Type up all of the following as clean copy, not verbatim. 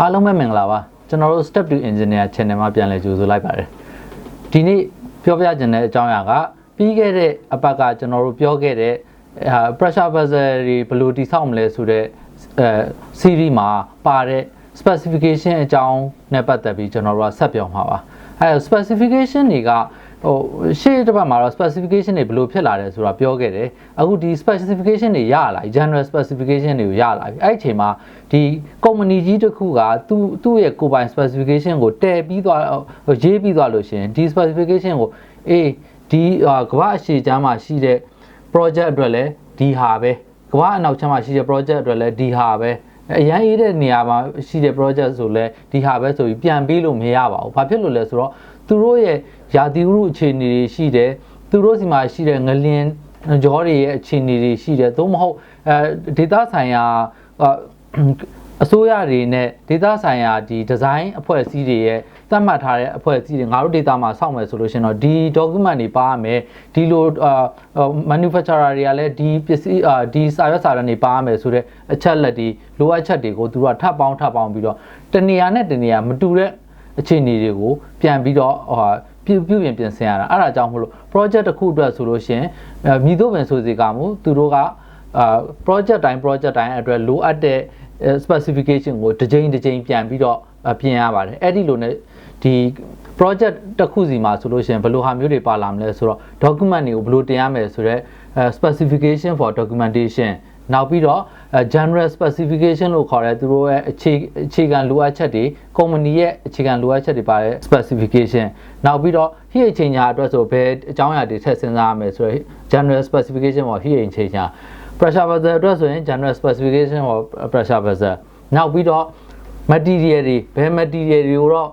အားလုံးပဲမင်္ဂလာပါကျွန်တော်တို့ Step 2 Engineer Channel မှာပြန်လည်ကြိုဆိုလိုက်ပါတယ်ဒီနေ့ပြောပြချင်တဲ့အကြောင်းအရာကပြီးခဲ့တဲ့အပတ်ကကျွန်တော်တို့ပြောခဲ့တဲ့ pressure vessel တွေဘယ်လိုတည်ဆောက်မလဲဆိုတဲ့series မှာပါတဲ့ specification အကြောင်းနဲ့ပတ်သက်ပြီးကျွန်တော်တို့ကဆက်ပြောမှာပါအဲ specification တွေကရှေ့တစ်ပတ်မှာတော့ specification တွေဘယ်လိုဖြစ်လာတယ်ဆိုတာပြောခဲ့တယ်အခုဒီ specification တွေရလာပြီ general specification တွေကိုရလာပြီအဲ့ဒီအချိန်မှာဒီ company ကြီးတစ်ခုကသူ့ရဲ့ကိုယ်ပိုင် specification ကိုတည်ပြီးသွားရေးပြီးသွားလို့ရှိရင်ဒီ specification ကိုဒီကမ္ဘာအရှေ့ချမ်းမှာရှိတဲ့ project အတွက်လည်းဒီဟာပဲကမ္ဘာအနောက်ချမ်းမှာရှိတဲ့ project အတွက်လည်းဒီဟာပဲအရန်အေးတဲ့နေရာမှာရှိတဲ့ project ဆိုလဲဒီဟာပဲဆိုပြီးပြန်ပေးလို့မရပါဘူး။ဘာဖြစ်လို့လဲဆိုတော့သူတို့ရဲ့ယာတိဥအခြေအနေတွေရှိတယ်သူတို့စီမှာရှိတဲ့ငလျင်ကြောတွေရဲ့အခြေအနေတွေရှိတယ်သို့မဟုတ်ဒေတာဆိုင်ရာအစိုးရတွေနဲ့ဒေတာဆိုင်ရာဒီဒီဇိုင်းအဖွဲ့အစည်းတွေရဲ့သတ်မှတ်ထားတဲ့အဖွဲ့အစည်းတွေငါတို့ဒေတာမှာစောင့်မယ်ဆိုလို့ရှိရင်တော့ဒီ document တွေပါရမယ်ဒီလိုmanufacturer တွေကလည်းဒီပစ္စည်းဒီစာရွက်စာတမ်းတွေပါရမယ်ဆိုတဲ့အချက်လက်တွေလိုအပ်ချက်တွေကိုသူတို့ကထပ်ပေါင်းပြီးတော့တနေရာနဲ့တနေရာမတူတဲ့အခြေအနေတွေကိုပြန်ပြီးတော့ပြုပြင်ဆင်ရတာအဲ့ဒါကြောင့်မလို့ project တစ်ခုအတွက်ဆိုလို့ရှိရင်မြည်တို့ပင်ဆိုစီကမှုသူတို့ကproject တိုင်းအတွက်လိုအပ်တဲ့ specification ကိုတစ်ချိန်ပြန်ပြီးတော့ပြင်ရပါတယ်အဲ့ဒီလိုနဲ့ဒီ project တစ်ခုစီမှာဆိုလို့ရှိရင်ဘယ်လိုဟာမျိုးတွေပါလာမလဲဆိုတော့ document တွေကိုဘယ်လိုတင်ရမလဲဆိုတော့ specification for documentation နောက်ပြီးတော့ general specification လို့ခေါ်တဲ့သူတို့ရဲ့အခြေခံလိုအပ်ချက်တွေ company ရဲ့အခြေခံလိုအပ်ချက်တွေပါတဲ့ specification နောက်ပြီးတော့ heat exchanger အတွက်ဆိုဘယ်အကြောင်းအရာတွေထည့်စဉ်းစားရမယ်ဆိုတော့ general specification for heat exchanger pressure vessel အတွက်ဆိုရင် general specification for pressure vessel နောက်ပြီးတော့ material တွေဘယ် material တွေကိုတော့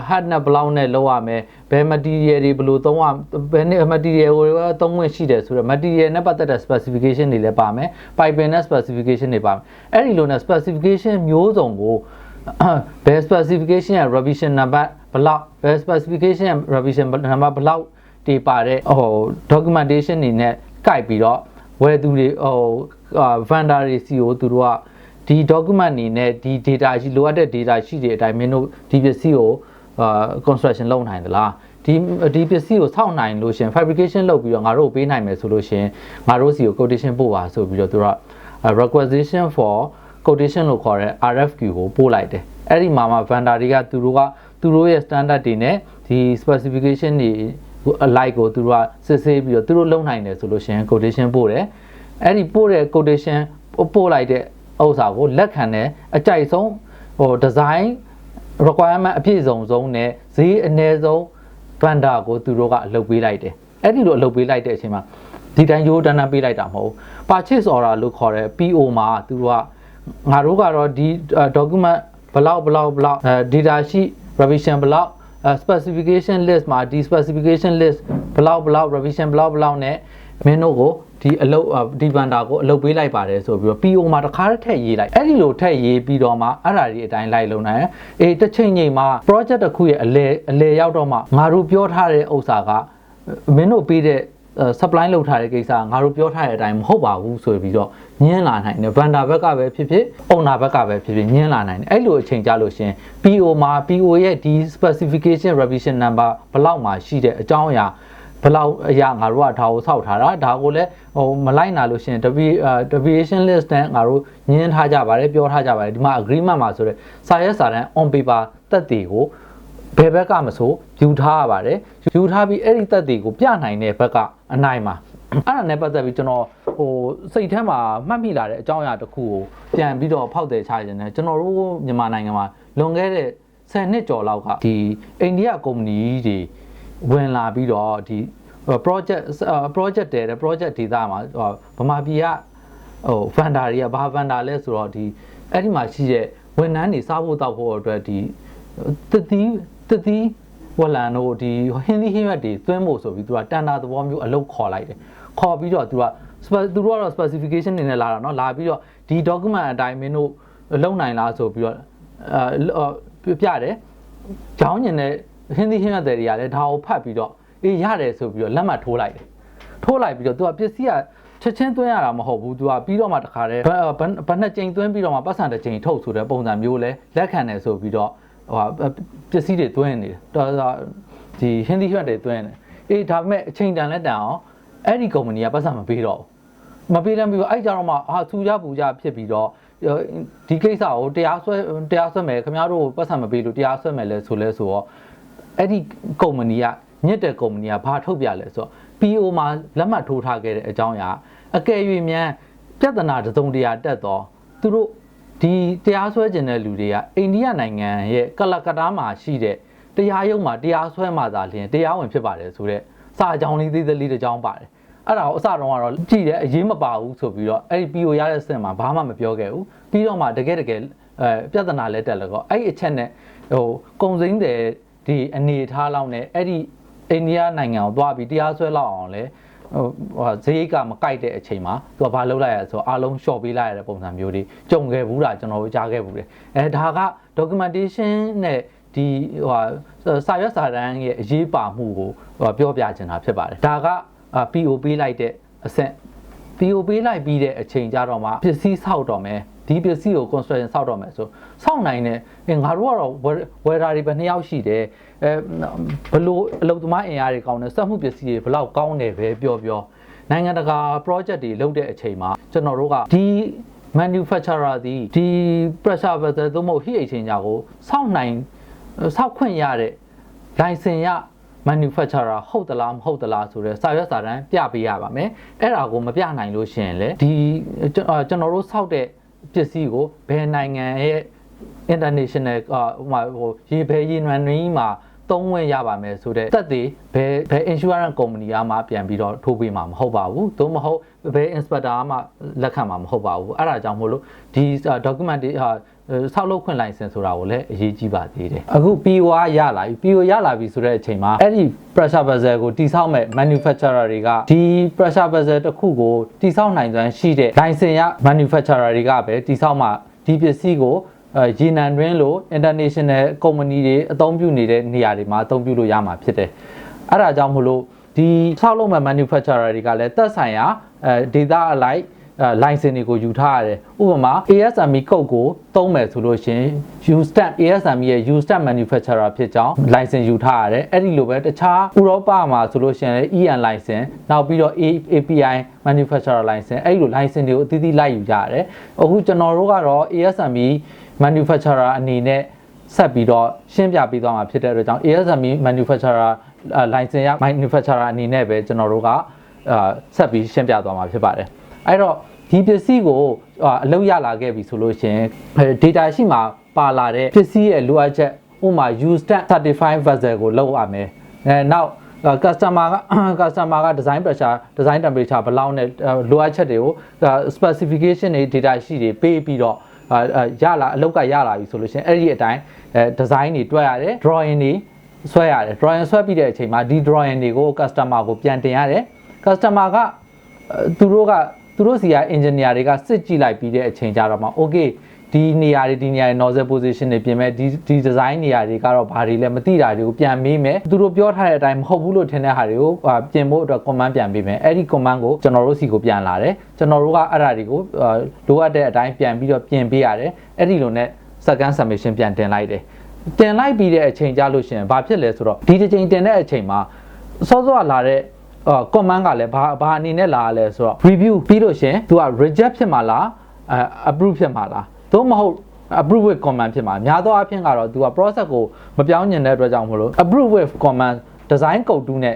hard နဲ့ block နဲ့လောက်ရမယ်ဘယ် material တွေဘယ်လိုသုံးရဘယ် material ကိုသုံးခွင့်ရှိတယ်ဆိုတော့ material နဲ့ပတ်သက်တဲ့ specification တွေလည်းပါမယ် piping နဲ့ specification တွေပါမယ်အဲ့ဒီလိုနဲ့ specification မျိုးစုံကိုဘယ် specification ရဲ့ revision number ဘယ်လောက်ဘယ် specification ရဲ့ revision number ဘယ်လောက်တွေပါတဲ့documentation တွေနဲ့ကိုက်ပြီးတော့ဝယ်သူတွေvendor တွေစီကိုသူတို့ကဒီ document နေနဲ့ဒီ data ရှိလိုအပ်တဲ့ data ရှိတဲ့အတိုင်းမင်းတို့ဒီပစ္စည်းကိုconstruction လုပ်နိုင်သလားဒီပစ္စည်းကိုစောင့်နိုင်လို့ရှင် fabrication လုပ်ပြီးတော့ငါတို့ပေးနိုင်မယ်ဆိုလို့ရှင်ငါတို့စီကို quotation ပို့ပါဆိုပြီးတော့သူက requisition for quotation လို့ခေါ်တဲ့ RFQ ကိုပို့လိုက်တယ်အဲ့ဒီမှာ vendor တွေကသူတို့ရဲ့ standard တွေနဲ့ဒီ specification တွေalike ကိုသူတို့ကစစ်ဆေးပြီးတော့သူတို့လုပ်နိုင်တယ်ဆိုလို့ရှင် quotation ပို့တယ်အဲ့ဒီပို့တဲ့ quotation ပို့လိုက်တဲ့ဥစ္စာကိုလက်ခံတဲ့အကြိုက်ဆုံးdesign requirement အပြည့်စုံဆုံးနဲ့ဈေးအနည်းဆုံး vendor ကိုသူတို့ကအလုပ်ပေးလိုက်တယ်အဲ့ဒီလိုအလုပ်ပေးလိုက်တဲ့အချိန်မှာဒီတိုင်းရိုးတန်းပေးလိုက်တာမဟုတ် purchase order လို့ခေါ်တဲ့ PO မှာသူတို့ကငါတို့ကတော့ဒီ document ဘလောက် data sheet revision ဘလောက်specification list မှာဒီ specification list ဘလောက် revision ဘလောက်နဲ့မင်းတို့ကိုဒီအလုပ်ဒီ vendor ကိုအလုပ်ပေးလိုက်ပါတယ်ဆိုပြီးတော့ PO မှာတစ်ခါတည်းထည့်ရေးလိုက်အဲ့ဒီလိုထည့်ရေးပြီးတော့မှအဲ့ဒါတွေအတိုင်းလိုက်လုံနိုင်တစ်ချိန်ချိန်မှာ project တစ်ခုရဲ့အလဲရောက်တော့မှငါတို့ပြောထားတဲ့ဥစ္စာကမင်းတို့ပေးတဲ့supply လုပ်ထားတဲ့ကိစ္စငါတို့ပြောထားတဲ့အတိုင်းမဟုတ်ပါဘူးဆိုပြီးတော့ညင်းလာနိုင်တယ် vendor ဘက်ကပဲဖြစ်ဖြစ် owner ဘက်ကပဲဖြစ်ဖြစ်ညင်းလာနိုင်တယ်အဲ့လိုအချိန်ကြလို့ရှင် PO မှာ PO ရဲ့ဒီ specification revision number ဘလောက်မှရှိတဲ့အကြောင်းအရာဘလောက်အရာငါတို့ကဒါကိုစောက်ထားတာဒါကိုလည်းမလိုက်နာလို့ရှင် deviation list နဲ့ငါတို့ညင်းထားကြပါတယ်ပြောထားကြပါတယ်ဒီမှာ agreement မှာဆိုတဲ့စာရွက်စာတမ်း on paper သက်တည်ကိုဘယ်ဘက်ကမဆိုယူထားရပါတယ်ယူထားပြီးအဲ့ဒီသက်တည်ကိုပြနိုင်တဲ့ဘက်ကအနိုင်မှာအဲ့ဒါနဲ့ပတ်သက်ပြီးကျွန်တော်စိတ်ထဲမှာမှတ်မိလာတဲ့အကြောင်းအရာတစ်ခုကိုပြန်ပြီးတော့ဖောက်တယ်ချခြင်းနဲ့ကျွန်တော်တို့မြန်မာနိုင်ငံမှာလွန်ခဲ့တဲ့10နှစ်ကျော်လောက်ကဒီအိန္ဒိယကုမ္ပဏီတွေဝင်လာပြီးတော့ဒီ project တဲ့ project data မှာဗမာပြည်ကvendor တွေကဘာ vendor လဲဆိုတော့ဒီအဲ့ဒီမှာရှိတဲ့ဝန်ထမ်းတွေစားဖို့တောက်ဖို့အတွက်ဒီတတိဝလန်တို့ဒီဟင်းသီးဟင်းရွက်တွေသွင်းဖို့ဆိုပြီးသူကတန်တာသဘောမျိုးအလုပ်ခေါ်လိုက်တယ်ခေါ်ပြီးတော့သူကတော့ specification နေနဲ့လာတာเนาะလာပြီးတော့ဒီ document အတိုင်းမင်းတို့လုပ်နိုင်လားဆိုပြီးတော့ပြတယ်ကြောင်းညင်တဲ့ဟင်းသီးဟင်းရွက်တွေကလည်းဒါကိုဖတ်ပြီးတော့ရတယ်ဆိုပြီးတော့လက်မှတ်ထိုးလိုက်တယ်ထိုးလိုက်ပြီးတော့သူကပစ္စည်းက ချက်ချင်းသွင်းရတာမဟုတ်ဘူးသူကပြီးတော့မှတခါတည်းဘယ်နှစ်ကြိမ်သွင်းပြီးတော့မှပတ်စံတစ်ကြိမ်ထုတ်ဆိုတဲ့ပုံစံမျိုးလဲလက်ခံတယ်ဆိုပြီးတော့ဟိုပစ္စည်းတွေသွင်းနေတယ်တော်ဒီဟင်းသီးရွက်တွေသွင်းတယ်အေးဒါပေမဲ့အချိန်တန်လက်တန်အောင်အဲ့ဒီကုမ္ပဏီကပတ်စံမပေးတော့မပေးလည်းပြီးတော့အဲ့ကြတော့မှဆူကြပူကြဖြစ်ပြီးတော့ဒီကိစ္စကိုတရားစွဲမယ်ခင်ဗျားတို့ပတ်စံမပေးလို့တရားစွဲမယ်လဲဆိုတော့အဲ့ဒီကုမ္ပဏီကညစ်တဲ့ကုမ္ပဏီကဘာထုတ်ပြလဲဆိုတော့ PO မှာလက်မှတ်ထိုးထားခဲ့တဲ့အကြောင်းအရာအကယ်၍မြန်ပြဿနာတုံတရာတက်တော့သူတို့ဒီတရားစွဲကျင်တဲ့လူတွေကအိန္ဒိယနိုင်ငံရဲ့ကလကတ္တာမှာရှိတဲ့တရားရုံးမှာတရားစွဲမှသာလျှင်တရားဝင်ဖြစ်ပါတယ်ဆိုတော့စာအကြောင်းလေးသေးသေးလေးတစ်ကြောင်းပါတယ်အဲ့ဒါကိုအစတုန်းကတော့ကြည့်တယ်အရေးမပါဘူးဆိုပြီးတော့အဲ့ဒီ PO ရတဲ့စင်မှာဘာမှမပြောခဲ့ဘူးပြီးတော့မှတကယ်ပြဿနာလဲတက်လည်းကောအဲ့ဒီအချက်နဲ့ဟိုကုံစိမ့်တဲ့ဒီအနေထားလောက်နဲ့အဲ့ဒီအိန္ဒိယနိုင်ငံကိုသွားပြီးတရားစွဲလောက်အောင်လဲဟိုဈေးကမကိုက်တဲ့အချိန်မှာသူကဘာလုပ်လိုက်ရဆိုအားလုံး short ပေးလိုက်ရတဲ့ပုံစံမျိုးတွေကြုံခဲ့ဘူးတာကျွန်တော်တို့ကြားခဲ့ဘူးတယ်ဒါက documentation နဲ့ဒီဟိုစာရွက်စာတမ်းရဲ့အရေးပါမှုကိုပြောပြချင်တာဖြစ်ပါတယ်ဒါက PO ပေးလိုက်တဲ့အဆင့် PO ပေးလိုက်ပြီးတဲ့အချိန်ကြတော့မှပစ္စည်းဆောက်တော့မယ်ဒီပစ္စည်းကို construction ဆောက်တော့မယ်ဆိုဆောက်နိုင်တယ်ငါတို့ကတော့ဝယ်တာတွေပဲ2ယောက်ရှိတယ်ဘလို့အလုပ်သမားအင်အားတွေကောင်းတယ်စက်မှုပစ္စည်းတွေဘလောက်ကောင်းတယ်ပဲပြောနိုင်ငံတကာ project တွေလုပ်တဲ့အချိန်မှာကျွန်တော်တို့ကဒီ manufacturer ဒီ pressure vessel သို့မဟုတ် heat exchanger ကိုဆောက်ခွင့်ရတဲ့ license ရmanufacturer ဟုတ်သလားမဟုတ်သလားဆိုတော့စာရွက်စာတမ်းပြပေးရပါမယ်အဲ့ဒါကိုမပြနိုင်လို့ရှိရင်လေဒီကျွန်တော်တို့စောက်တဲ့ပစ္စည်းကိုဘယ်နိုင်ငံရဲ့ international ဟိုရေနွမ်းရင်းမှာသုံးဝင်ရပါမယ်ဆိုတဲ့သက်သေဘယ် insurance company ကမှပြန်ပြီးတော့ထိုးပေးမှာမဟုတ်ပါဘူးသို့မဟုတ်ဘယ် inspector ကမှလက်ခံမှာမဟုတ်ပါဘူးအဲ့ဒါကြောင့်မို့လို့ဒီ document တွေဆောက်လုပ်ခွင့် license ဆိုတာကိုလည်းအရေးကြီးပါသေးတယ်အခု PO ရလာပြီ PO ရလာပြီဆိုတဲ့အချိန်မှာအဲ့ဒီ pressure vessel ကိုတိဆောက်မဲ့ manufacturer တွေကဒီ pressure vessel တစ်ခုကိုတိဆောက်နိုင်စွမ်းရှိတဲ့ license ရ manufacturer တွေကပဲတိဆောက်မှဒီပစ္စည်းကိုရေနံတွင်းလို့ international company တွေအသုံးပြုနေတဲ့နေရာတွေမှာအသုံးပြုလို့ရမှာဖြစ်တယ်အဲ့ဒါကြောင့်မို့လို့ဒီဆောက်လုပ်မဲ့ manufacturer တွေကလည်းသက်ဆိုင်ရာdata အလိုက်license တွေကိုယူထားရတယ်ဥပမာ ASME code ကိုသုံးမယ်ဆိုလို့ရှင် U-stamp ASME ရဲ့ U-stamp manufacturer ဖြစ်ကြောင်း license ယူထားရတယ်အဲ့ဒီလိုပဲတခြားဥရောပမှာဆိုလို့ရှင် EN license နောက်ပြီးတော့ API manufacturer license အဲ့ဒီလို license တွေကိုအသီးသီးလိုက်ယူကြရတယ်အခုကျွန်တော်တို့ကတော့ ASME manufacturer အနေနဲ့ဆက်ပြီးတော့ရှင်းပြပေးသွားမှာဖြစ်တဲ့အတွက်ကြောင့် ASME manufacturer license ရ manufacturer အနေနဲ့ပဲကျွန်တော်တို့ကဆက်ပြီးရှင်းပြသွားမှာဖြစ်ပါတယ်အဲ့တော့ဒီပစ္စည်းကိုအလုပ်ရလာခဲ့ပြီဆိုလို့ရှင် data ရှိမှာပါလာတဲ့ပစ္စည်းရဲ့လိုအပ်ချက်ဥပမာ U-stamp certified vessel ကိုလုပ်ရမယ်နောက်customer က design pressure design temperature ဘယ်လောက်နဲ့လိုအပ်ချက်တွေကို specification တွေ data ရှိတွေပေးပြီးတော့ရလာအလုပ်ကရလာပြီဆိုလို့ရှင်အဲ့ဒီအတိုင်းdesign တွေတွက်ရတယ် drawing တွေဆွဲရတယ် drawing ဆွဲပြီးတဲ့အချိန်မှာဒီ drawing တွေကို customer ကိုပြန်တင်ရတယ် customer ကသူတို့စီက engineer တွေကစစ်ကြည့်လိုက်ပြီးတဲ့အချိန်ကြတော့မှ okay ဒီနေရာတွေ nozzle position တွေပြင်မဲ့ဒီ design နေရာတွေကတော့ဘာတွေလဲမသိတာတွေကိုပြန်မေးမယ်သူတို့ပြောထားတဲ့အတိုင်းမဟုတ်ဘူးလို့ထင်တဲ့ဟာတွေကိုပြင်ဖို့အတွက် command ပြန်ပေးမယ်အဲ့ဒီ command ကိုကျွန်တော်တို့စီကိုပြန်လာတယ်ကျွန်တော်တို့ကအဲ့ဒါတွေကိုလိုအပ်တဲ့အတိုင်းပြန်ပြီးတော့ပြင်ပေးရတယ်အဲ့ဒီလိုနဲ့ second submission ပြန်တင်လိုက်တယ်တင်လိုက်ပြီးတဲ့အချိန်ကြလို့ရှိရင်ဘာဖြစ်လဲဆိုတော့ဒီတစ်ချိန်တင်တဲ့အချိန်မှာစောစောလာတဲ့command ကလည်းဘာအနေနဲ့လာလဲဆိုတော့ review ပြီးလို့ရှင်သူက reject ဖြစ်မှာလားapprove ဖြစ်မှာလားသို့မဟုတ် approve with command ဖြစ်မှာများသောအားဖြင့်ကတော့သူက process ကိုမပြောင်းညင်တဲ့အတွက်ကြောင့်မလို့ approve with command design code 2နဲ့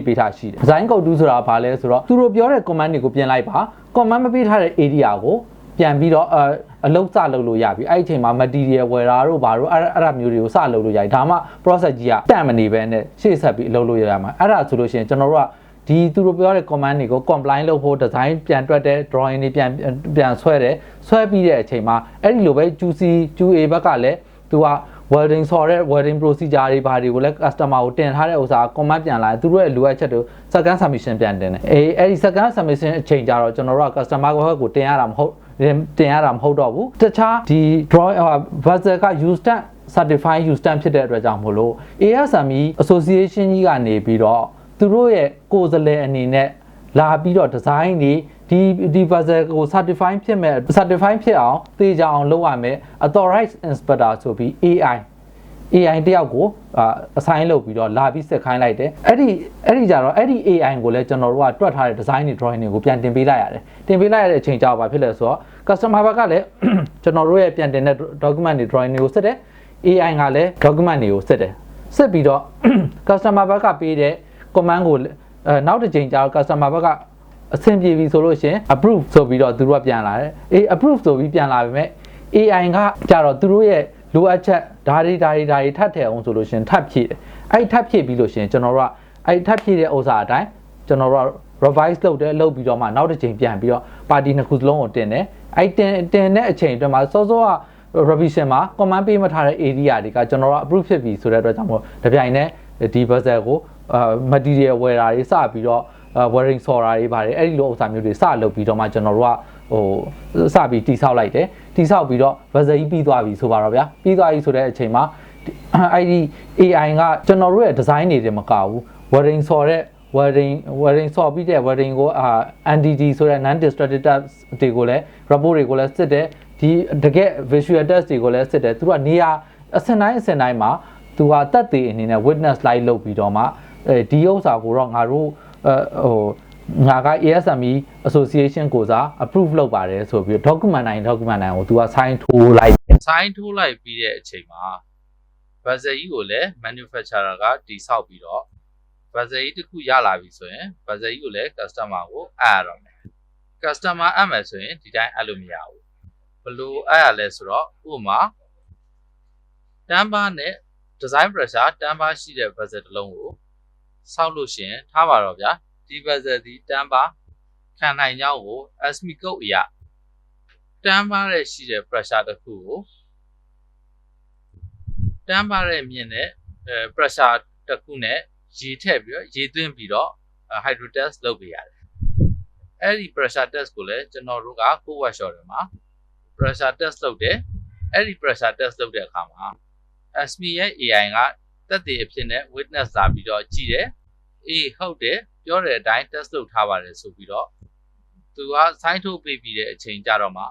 ပေးထားရှိတယ် design code 2ဆိုတာဘာလဲဆိုတော့သူတို့ပြောတဲ့ command တွေကိုပြင်လိုက်ပါ command မပေးထားတဲ့ area ကိုပြန်ပြီးတော့အလုပ်စလုပ်လို့ရပြီအဲ့ဒီအချိန်မှာ material ဝယ်တာတို့ဘာတို့အဲ့ဒါမျိုးတွေကိုစလုပ်လို့ရပြီဒါမှ process ကြီးကတန့်မနေပဲနဲ့ရှေ့ဆက်ပြီးအလုပ်လုပ်ရမှာအဲ့ဒါဆိုလို့ရှိရင်ကျွန်တော်တို့ကဒီသူတို့ပြောတဲ့ command တွေကို comply လုပ်ဖို့ design ပြန်တွက်တဲ့ drawing တွေပြန်ဆွဲပြီးတဲ့အချိန်မှာအဲ့ဒီလိုပဲ QA ဘက်ကလည်းသူက welding ဆော်တဲ့ welding procedure တွေဘာတွေကိုလည်း customer ကိုတင်ထားတဲ့ဥစ္စာ command ပြန်လာသူတို့ရဲ့လိုအပ်ချက်တွေ second submission ပြန်တင်တယ်အဲ့ဒီ second submission အချိန်ကြတော့ကျွန်တော်တို့က customer ဘက်ကိုတင်ရတာမဟုတ်တော့ဘူးတခြားဒီ drawing vessel က U-stamp certified U-stamp ဖြစ်တဲ့အတွက်ကြောင့်မို့လို့ ASME association ကြီးကနေပြီးတော့သူတို့ရဲ့ကိုယ်စားလှယ်အနေနဲ့လာပြီးတော့ design တွေ ဒီ puzzle ကို certify ဖြစ်မဲ့ certify ဖြစ်အောင်သိကြအောင်လုပ်ရမယ် authorized inspector ဆိုပြီး AI တယောက်ကိုassign လုပ်ပြီးတော့လာပြီးစစ်ခိုင်းလိုက်တယ်အဲ့ဒီကြတော့အဲ့ဒီ AI ကိုလည်းကျွန်တော်တို့ကတွက်ထားတဲ့ design တွေ drawing တွေကိုပြန်တင်ပေးလိုက်ရတယ်တင်ပေးလိုက်ရတဲ့အချိန်ကြာပါဖြစ်လဲဆိုတော့ customer ဘက်ကလည်းကျွန်တော်တို့ရဲ့ပြန်တင်တဲ့ document တွေ drawing တွေကိုစစ်တယ် AI ကလည်း document တွေကိုစစ်တယ်စစ်ပြီးတော့ customer ဘက်ကပေးတဲ့ command ကိုနောက်တစ်ချိန်ကြာတော့ customer ဘက်ကအဆင်ပြေပြီဆိုလို့ရှိရင် approve ဆိုပြီးတော့သူတို့ကပြန်လာတယ်approve ဆိုပြီးပြန်လာပေမဲ့ AI ကကြတော့သူတို့ရဲ့လိုအပ်ချက်ဓာတ်တွေထပ်ထည့်အောင်ဆိုလို့ရှိရင်ထပ်ဖြည့်တယ်အဲ့ထပ်ဖြည့်ပြီးလို့ရှိရင်ကျွန်တော်တို့ကအဲ့ထပ်ဖြည့်တဲ့ဥစ္စာအတိုင်းကျွန်တော်တို့က revise လုပ်ပြီးတော့မှနောက်တစ်ချိန်ပြန်ပြီးတော့ party နှစ်ခုစလုံးကိုတင်တယ်အဲ့တင်တဲ့အချိန်အတွင်းမှာစောက revision မှာ command ပေးမထားတဲ့ area တွေကကျွန်တော်တို့ approve ဖြစ်ပြီဆိုတဲ့အတွက်ကြောင့်မို့တပြိုင်တည်းဒီ puzzle ကိုmaterial ဝယ်တာတွေစပြီးတော့wearing ဆော်တာတွေပါတယ်အဲ့ဒီလိုဥစ္စာမျိုးတွေစလုပ်ပြီးတော့မှကျွန်တော်တို့ကစပြီးတိဆောက်လိုက်တယ်တိဆောက်ပြီးတော့ puzzle ကြီးပြီးသွားပြီဆိုပါတော့ဗျာပြီးသွားပြီဆိုတဲ့အချိန်မှာအဲ့ဒီ AI ကကျွန်တော်တို့ရဲ့ design တွေတင်မကဘူး wearing ဆော်တဲ့ wearing ဆော်ပြီးတဲ့ wearing ကိုNDT ဆိုတဲ့ non destructive test တွေကိုလည်း report တွေကိုလည်းစစ်တယ်ဒီတကယ် visual test တွေကိုလည်းစစ်တယ်သူကနေရာအစင်တိုင်းမှာသူကတက်သေးအနေနဲ့ witness live လုပ်ပြီးတော့မှဒီဥစ္စာကိုတော့ငါတို့ငါက ASME Association ကိုစား approve လုပ်ပါတယ်ဆိုပြီး document တိုင်းကိုသူက sign ထိုးလိုက်ပြီးတဲ့အချိန်မှာ puzzle ကြီးကိုလည်း manufacturer ကတိဆောက်ပြီးတော့ puzzle ကြီးတစ်ခုရလာပြီဆိုရင် puzzle ကြီးကိုလည်း customer ကိုအပ်ရတော့မယ် customer အပ်မယ်ဆိုရင်ဒီတိုင်းအပ်လို့မရဘူးဘယ်လိုအပ်ရလဲဆိုတော့ဥပမာတန်းပါနဲ့ design pressure တန်းပါရှိတဲ့ puzzle တစ်လုံးကိုဆောက်လို့ရှိရင်ထားပါတော့ဗျာဒီ puzzle ဒီတန်းပါခံနိုင်ကြောင်းကို ASME code အရတန်းပါရဲ့ရှိတဲ့ pressure တစ်ခုကိုတန်းပါရဲ့မြင့်တဲ့ pressure တစ်ခုနဲ့ရေထည့်ပြီးတော့ရေသွင်းပြီးတော့ hydro test လုပ်ပေးရတယ်အဲ့ဒီ pressure test ကိုလည်းကျွန်တော်တို့ကကို workshop တွေမှာ pressure test လုပ်တယ်အဲ့ဒီ pressure test လုပ်တဲ့အခါမှာ ASME ရဲ့ AI ကတက်တဲ့အဖြစ်နဲ့ witness လာပြီးတော့ကြည့်တယ်အေးဟုတ်တယ်ပြောတဲ့အတိုင်း test လုပ်ထားပါတယ်ဆိုပြီးတော့သူက sign ထုတ်ပေးပြီးတဲ့အချိန်ကြတော့မှ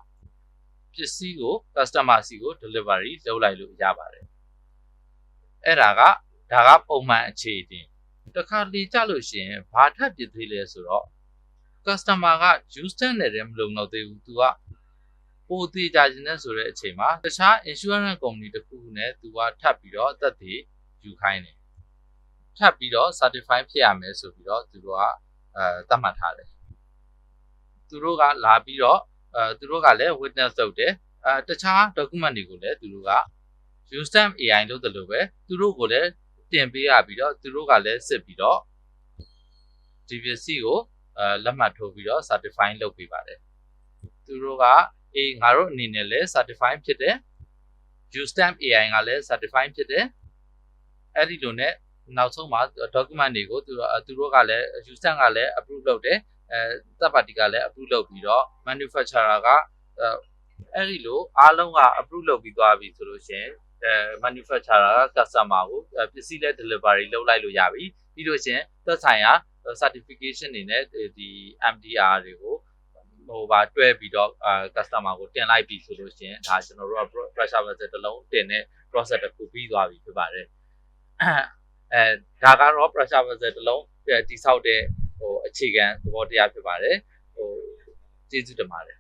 ပစ္စည်းကို customer စီကို delivery လုပ်လိုက်လို့ရပါတယ်အဲ့ဒါကပုံမှန်အခြေအနေတစ်ခါလေကြလို့ရှိရင်ဘာထပ်ဖြစ်သေးလဲဆိုတော့ customer က use stand နဲ့တည်းမလုံတော့သေးဘူးသူကပိုသေးကြခြင်းနဲ့ဆိုတဲ့အချိန်မှာတခြား insurance company တစ်ခုနဲ့သူကထပ်ပြီးတော့သက်သေယူခိုင်းတယ်ထပ်ပြီးတော့ certify ဖြစ်ရမယ်ဆိုပြီးတော့သူတို့ကသတ်မှတ်ထားတယ်သူတို့ကလာပြီးတော့သူတို့ကလည်း witness လုပ်တယ်တခြား document တွေကိုလည်းသူတို့က use stamp AI လို့တယ်လို့ပဲသူတို့ကိုလည်းတင်ပေးရပြီးတော့သူတို့ကလည်းစစ်ပြီးတော့ DVC ကိုလက်မှတ်ထိုးပြီးတော့ certify လုပ်ပေးပါတယ်သူတို့ကငါတို့အနေနဲ့လည်း certify ဖြစ်တယ် use stamp AI ကလည်း certify ဖြစ်တယ်အဲ့ဒီလိုနဲ့နောက်ဆုံးမှာ document တွေကိုသူတို့ကလည်း use stamp ကလည်း approve လုပ်တယ်third party ကလည်း approve လုပ်ပြီးတော့ manufacturer ကအဲ့ဒီလိုအားလုံးက approve လုပ်ပြီးသွားပြီဆိုလို့ရှိရင် manufacturer က customer ကိုပစ္စည်းလဲ delivery လုပ်လိုက်လို့ရပြီပြီးလို့ရှိရင်သက်ဆိုင်ရာ certification တွေနဲ့ဒီ MDR တွေကိုတွဲပြီးတော့customer ကိုတင်လိုက်ပြီဆိုလို့ရှိရင်ဒါကျွန်တော်တို့က pressure vessel တစ်လုံးတင်တဲ့ process တစ်ခုပြီးသွားပြီဖြစ်ပါတယ်ဒါကတော့ pressure vessel တစ်လုံးတိဆောက်တဲ့အခြေခံသဘောတရားဖြစ်ပါတယ်ကျေးဇူးတင်ပါတယ်